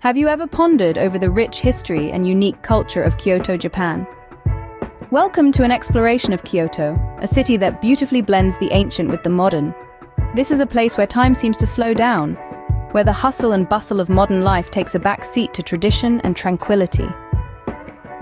Have you ever pondered over the rich history and unique culture of Kyoto, Japan? Welcome to an exploration of Kyoto, a city that beautifully blends the ancient with the modern. This is a place where time seems to slow down, where the hustle and bustle of modern life takes a back seat to tradition and tranquility.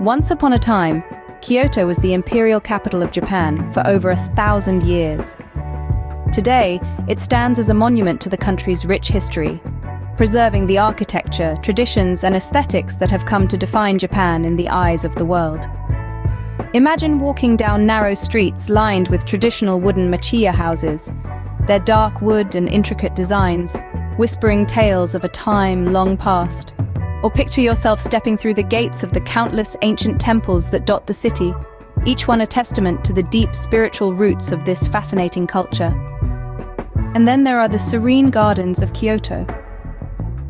Once upon a time, Kyoto was the imperial capital of Japan for over 1,000 years. Today, it stands as a monument to the country's rich history, preserving the architecture, traditions, and aesthetics that have come to define Japan in the eyes of the world. Imagine walking down narrow streets lined with traditional wooden machiya houses, their dark wood and intricate designs, whispering tales of a time long past. Or picture yourself stepping through the gates of the countless ancient temples that dot the city, each one a testament to the deep spiritual roots of this fascinating culture. And then there are the serene gardens of Kyoto.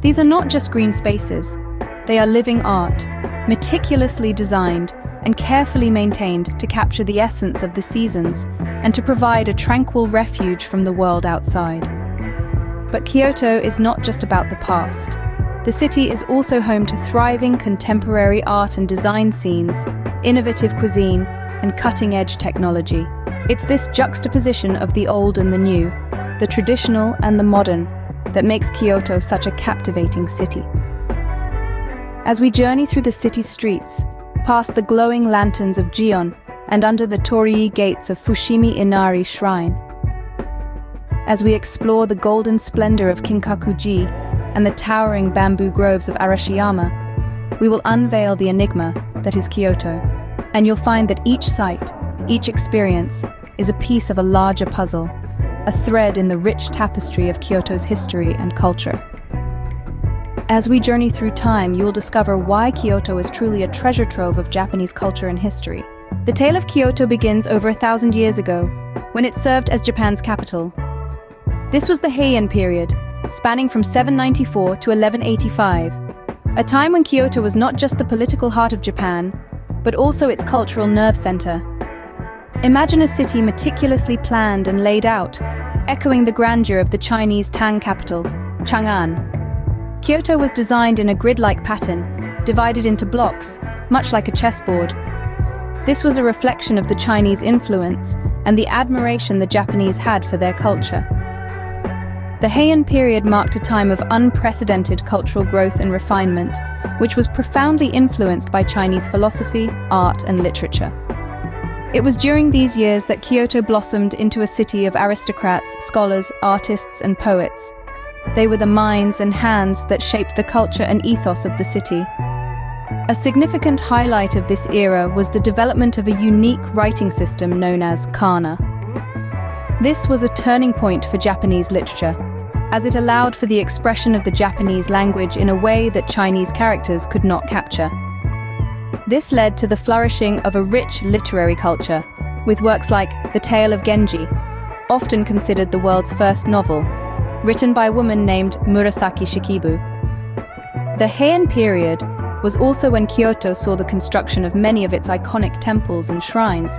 These are not just green spaces, they are living art, meticulously designed and carefully maintained to capture the essence of the seasons and to provide a tranquil refuge from the world outside. But Kyoto is not just about the past. The city is also home to thriving contemporary art and design scenes, innovative cuisine, and cutting-edge technology. It's this juxtaposition of the old and the new, the traditional and the modern, that makes Kyoto such a captivating city. As we journey through the city's streets, past the glowing lanterns of Gion and under the torii gates of Fushimi Inari Shrine, as we explore the golden splendor of Kinkaku-ji and the towering bamboo groves of Arashiyama, we will unveil the enigma that is Kyoto, and you'll find that each site, each experience, is a piece of a larger puzzle, a thread in the rich tapestry of Kyoto's history and culture. As we journey through time, you will discover why Kyoto is truly a treasure trove of Japanese culture and history. The tale of Kyoto begins over 1,000 years ago, when it served as Japan's capital. This was the Heian period, spanning from 794 to 1185, a time when Kyoto was not just the political heart of Japan, but also its cultural nerve center. Imagine a city meticulously planned and laid out, echoing the grandeur of the Chinese Tang capital, Chang'an. Kyoto was designed in a grid-like pattern, divided into blocks, much like a chessboard. This was a reflection of the Chinese influence and the admiration the Japanese had for their culture. The Heian period marked a time of unprecedented cultural growth and refinement, which was profoundly influenced by Chinese philosophy, art, and literature. It was during these years that Kyoto blossomed into a city of aristocrats, scholars, artists, and poets. They were the minds and hands that shaped the culture and ethos of the city. A significant highlight of this era was the development of a unique writing system known as kana. This was a turning point for Japanese literature, as it allowed for the expression of the Japanese language in a way that Chinese characters could not capture. This led to the flourishing of a rich literary culture, with works like The Tale of Genji, often considered the world's first novel, written by a woman named Murasaki Shikibu. The Heian period was also when Kyoto saw the construction of many of its iconic temples and shrines,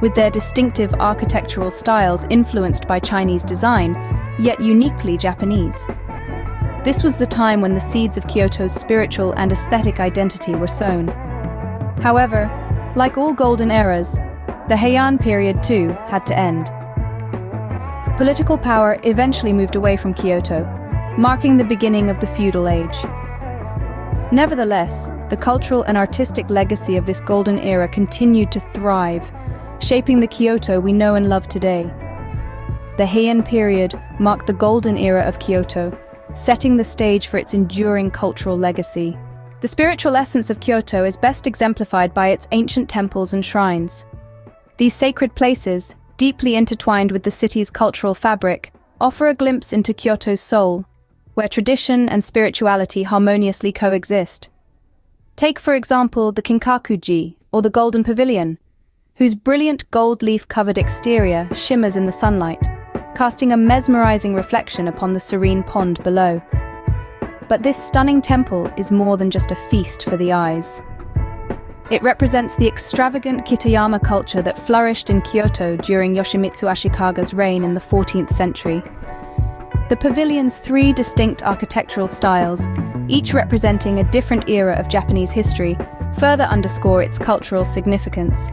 with their distinctive architectural styles influenced by Chinese design, yet uniquely Japanese. This was the time when the seeds of Kyoto's spiritual and aesthetic identity were sown. However, like all golden eras, the Heian period too had to end. Political power eventually moved away from Kyoto, marking the beginning of the feudal age. Nevertheless, the cultural and artistic legacy of this golden era continued to thrive, shaping the Kyoto we know and love today. The Heian period marked the golden era of Kyoto, setting the stage for its enduring cultural legacy. The spiritual essence of Kyoto is best exemplified by its ancient temples and shrines. These sacred places, deeply intertwined with the city's cultural fabric, offer a glimpse into Kyoto's soul, where tradition and spirituality harmoniously coexist. Take, for example, the Kinkaku-ji, or the Golden Pavilion, whose brilliant gold leaf-covered exterior shimmers in the sunlight, casting a mesmerizing reflection upon the serene pond below. But this stunning temple is more than just a feast for the eyes. It represents the extravagant Kitayama culture that flourished in Kyoto during Yoshimitsu Ashikaga's reign in the 14th century. The pavilion's three distinct architectural styles, each representing a different era of Japanese history, further underscore its cultural significance.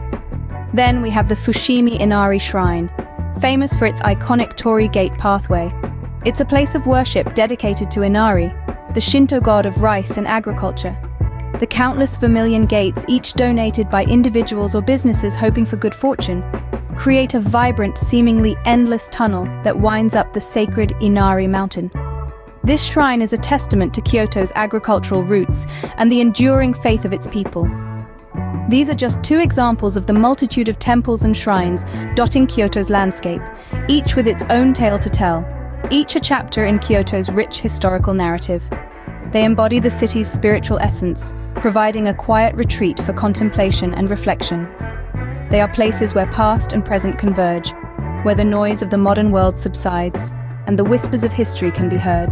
Then we have the Fushimi Inari Shrine, famous for its iconic Torii Gate pathway. It's a place of worship dedicated to Inari, the Shinto god of rice and agriculture. The countless vermilion gates, each donated by individuals or businesses hoping for good fortune, create a vibrant, seemingly endless tunnel that winds up the sacred Inari mountain. This shrine is a testament to Kyoto's agricultural roots and the enduring faith of its people. These are just two examples of the multitude of temples and shrines dotting Kyoto's landscape, each with its own tale to tell, each a chapter in Kyoto's rich historical narrative. They embody the city's spiritual essence, providing a quiet retreat for contemplation and reflection. They are places where past and present converge, where the noise of the modern world subsides, and the whispers of history can be heard.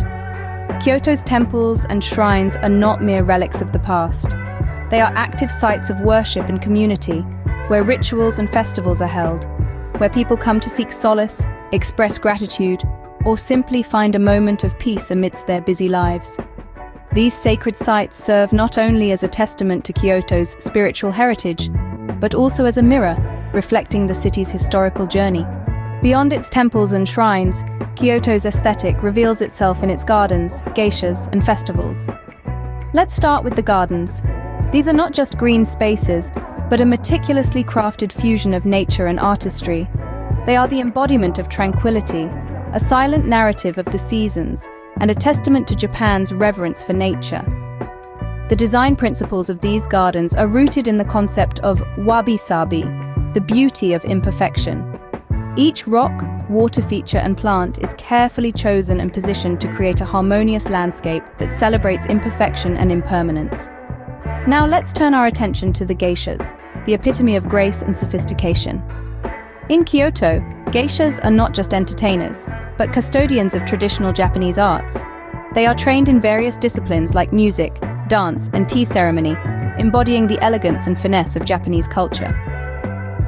Kyoto's temples and shrines are not mere relics of the past. They are active sites of worship and community, where rituals and festivals are held, where people come to seek solace, express gratitude, or simply find a moment of peace amidst their busy lives. These sacred sites serve not only as a testament to Kyoto's spiritual heritage, but also as a mirror, reflecting the city's historical journey. Beyond its temples and shrines, Kyoto's aesthetic reveals itself in its gardens, geishas, and festivals. Let's start with the gardens. These are not just green spaces, but a meticulously crafted fusion of nature and artistry. They are the embodiment of tranquility, a silent narrative of the seasons, and a testament to Japan's reverence for nature. The design principles of these gardens are rooted in the concept of wabi-sabi, the beauty of imperfection. Each rock, water feature, and plant is carefully chosen and positioned to create a harmonious landscape that celebrates imperfection and impermanence. Now let's turn our attention to the geishas, the epitome of grace and sophistication. In Kyoto, geishas are not just entertainers, but custodians of traditional Japanese arts. They are trained in various disciplines like music, dance, and tea ceremony, embodying the elegance and finesse of Japanese culture.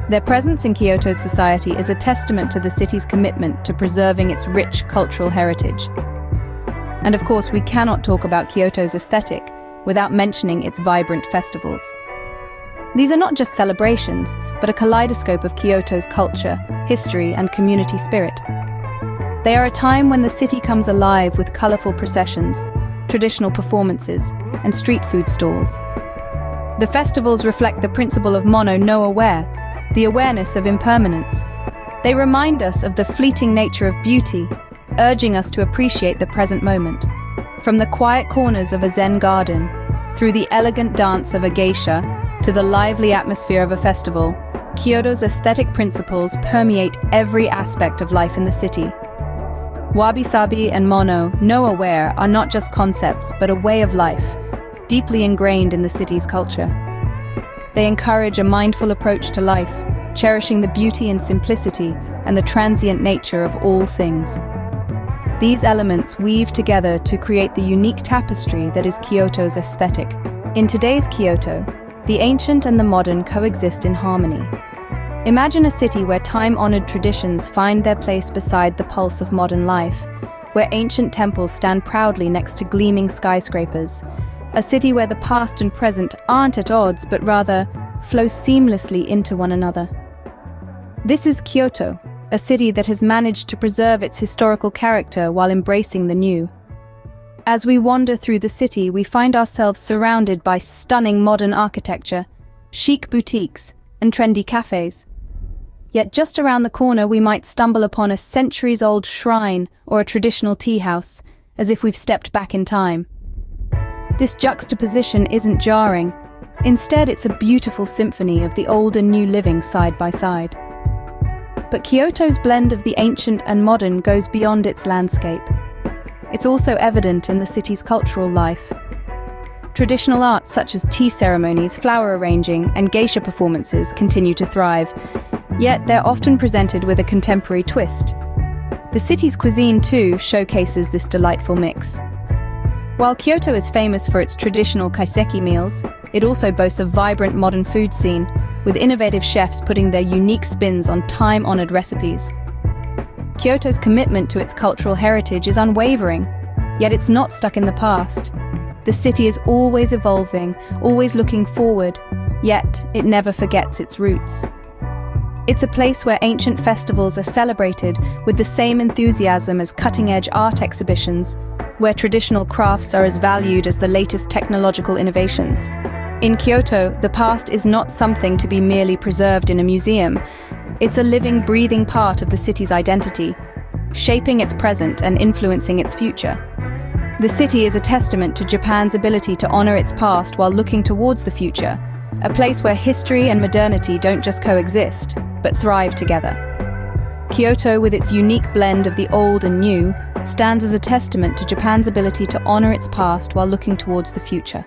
Their presence in Kyoto's society is a testament to the city's commitment to preserving its rich cultural heritage. And of course, we cannot talk about Kyoto's aesthetic without mentioning its vibrant festivals. These are not just celebrations, but a kaleidoscope of Kyoto's culture, history, and community spirit. They are a time when the city comes alive with colorful processions, traditional performances, and street food stalls. The festivals reflect the principle of mono no aware, the awareness of impermanence. They remind us of the fleeting nature of beauty, urging us to appreciate the present moment. From the quiet corners of a Zen garden, through the elegant dance of a geisha, to the lively atmosphere of a festival, Kyoto's aesthetic principles permeate every aspect of life in the city. Wabi-sabi and mono no aware are not just concepts, but a way of life, deeply ingrained in the city's culture. They encourage a mindful approach to life, cherishing the beauty and simplicity and the transient nature of all things. These elements weave together to create the unique tapestry that is Kyoto's aesthetic. In today's Kyoto, the ancient and the modern coexist in harmony. Imagine a city where time-honored traditions find their place beside the pulse of modern life, where ancient temples stand proudly next to gleaming skyscrapers. A city where the past and present aren't at odds, but rather flow seamlessly into one another. This is Kyoto, a city that has managed to preserve its historical character while embracing the new. As we wander through the city, we find ourselves surrounded by stunning modern architecture, chic boutiques, and trendy cafes. Yet just around the corner we might stumble upon a centuries-old shrine or a traditional tea house, as if we've stepped back in time. This juxtaposition isn't jarring. Instead, it's a beautiful symphony of the old and new living side by side. But Kyoto's blend of the ancient and modern goes beyond its landscape. It's also evident in the city's cultural life. Traditional arts such as tea ceremonies, flower arranging, and geisha performances continue to thrive, yet they're often presented with a contemporary twist. The city's cuisine, too, showcases this delightful mix. While Kyoto is famous for its traditional kaiseki meals, it also boasts a vibrant modern food scene, with innovative chefs putting their unique spins on time-honored recipes. Kyoto's commitment to its cultural heritage is unwavering, yet it's not stuck in the past. The city is always evolving, always looking forward, yet it never forgets its roots. It's a place where ancient festivals are celebrated with the same enthusiasm as cutting-edge art exhibitions, where traditional crafts are as valued as the latest technological innovations. In Kyoto, the past is not something to be merely preserved in a museum. It's a living, breathing part of the city's identity, shaping its present and influencing its future. The city is a testament to Japan's ability to honor its past while looking towards the future, a place where history and modernity don't just coexist, but thrive together. Kyoto, with its unique blend of the old and new, stands as a testament to Japan's ability to honor its past while looking towards the future.